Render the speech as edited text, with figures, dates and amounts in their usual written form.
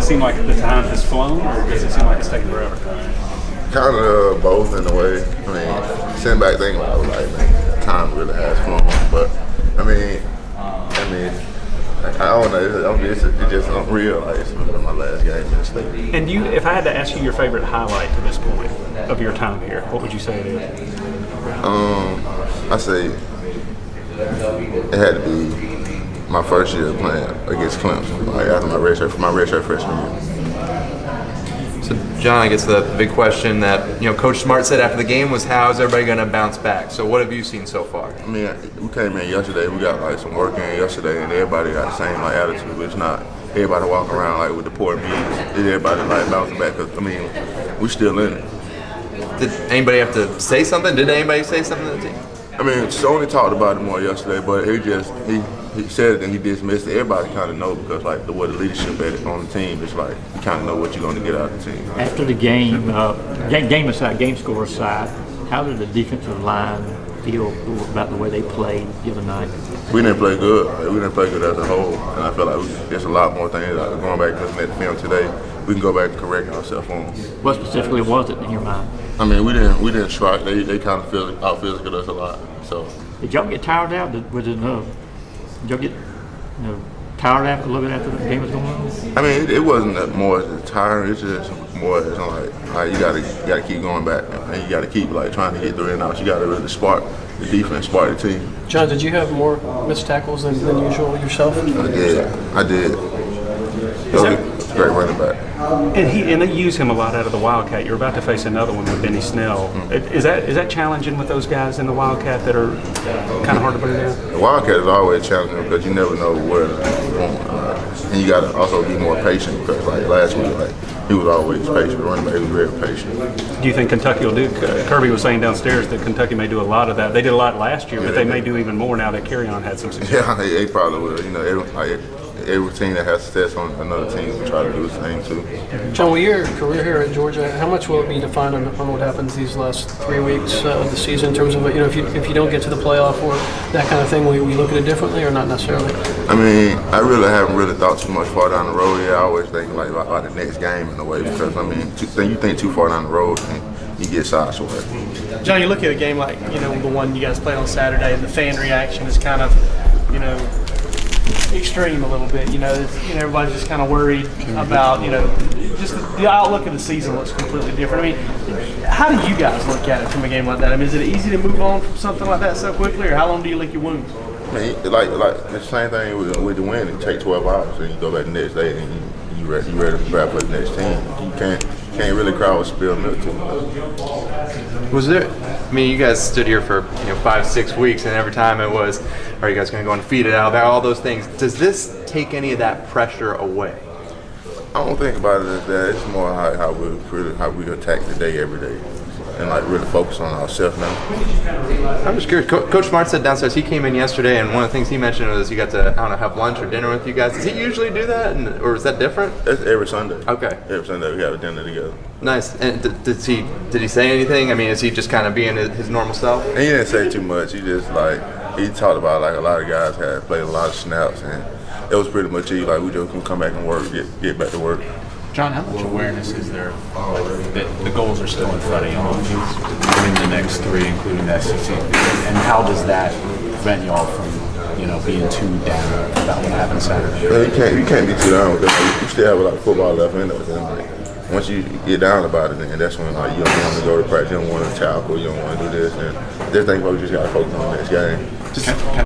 seem like the time has flown, or does it seem like it's taking forever? Kind of both in a way. I mean, sitting back thinking about it, like, man, time really has flown. But I mean, I don't know. It's just unreal. Like, it's my last game in the state. And if I had to ask you your favorite highlight to this point of your time here, what would you say it is? I say it had to be my first year playing against Clemson, like after my redshirt freshman year. So, John, I guess the big question that Coach Smart said after the game was, how is everybody going to bounce back? So, what have you seen so far? I mean, we came in yesterday. We got like some work in yesterday, and everybody got the same like attitude. It's not everybody walking around like with the poor beans. Everybody like bouncing back. Cause I mean, we still in it. Did anybody have to say something? Did anybody say something to the team? I mean, Sony talked about it more yesterday, but he said it and he dismissed it. Everybody kind of know because like the way the leadership on the team, it's like you kind of know what you're going to get out of the team. After the game, game score aside, how did the defensive line feel about the way they played the other night? We didn't play good. Like, we didn't play good as a whole, and I feel like there's a lot more things. Like going back and looking at the film today, we can go back and correct ourselves on. What specifically was it in your mind? I mean, we didn't strike. They kind of out physical us a lot. So did y'all get tired out? Did y'all get tired out a little bit after the game was going on? I mean, it wasn't that more tiring. It's just more it's like you gotta keep going back, and you gotta keep like trying to get the in outs. You gotta really spark the defense, spark the team. John, did you have more missed tackles than usual yourself? I did. Great running back. And they use him a lot out of the Wildcat. You're about to face another one with Benny Snell. Mm-hmm. Is that challenging with those guys in the Wildcat that are kind of hard to put down? The Wildcat is always challenging because you never know where it's going. And you got to also be more patient because like last week, like he was always patient. The running back was very patient. Do you think Kentucky will do? Kirby was saying downstairs that Kentucky may do a lot of that. They did a lot last year, but they may do even more now that Carry-On had some success. Yeah, they probably will. Every team that has success on another team will try to do the same too. John, with your career here at Georgia, how much will it be defined on what happens these last 3 weeks of the season in terms of if you don't get to the playoff or that kind of thing, will you look at it differently or not necessarily? I mean, I really haven't thought too much far down the road yet. I always think like about the next game in a way because I mean, you think too far down the road and you get sideswiped. John, you look at a game like the one you guys played on Saturday. The fan reaction is kind of extreme a little bit. Everybody's just kind of worried about just the outlook of the season looks completely different. I mean, how do you guys look at it from a game like that? I mean, is it easy to move on from something like that so quickly, or how long do you lick your wounds? I mean, like the same thing with the win. It takes 12 hours, and you go back the next day and you ready to grab for the next team. You can't really crowd with spilled milk too much. Was there? I mean, you guys stood here for 5-6 weeks, and every time it was, are you guys going to go undefeated out there? All those things. Does this take any of that pressure away? I don't think about it as that. It's more how we attack the day every day, and like really focus on ourselves now. I'm just curious. Coach Smart said downstairs he came in yesterday, and one of the things he mentioned was you got to have lunch or dinner with you guys. Does he usually do that, or is that different? That's every Sunday. Okay. Every Sunday we have a dinner together. Nice. And did he say anything? I mean, is he just kind of being his normal self? And he didn't say too much. He just he talked about like a lot of guys had played a lot of snaps, and it was pretty much like we just can come back and work, get back to work. John, how much awareness is there that the goals are still in front of you in the next 3, including the SEC? And how does that prevent y'all from being too down about what happened Saturday? You can't be too down because you still have a lot of football left in us. And once you get down about it, then that's when you don't want to go to practice, you don't want to tackle, you don't want to do this. And this thing, folks just got to focus on the next game.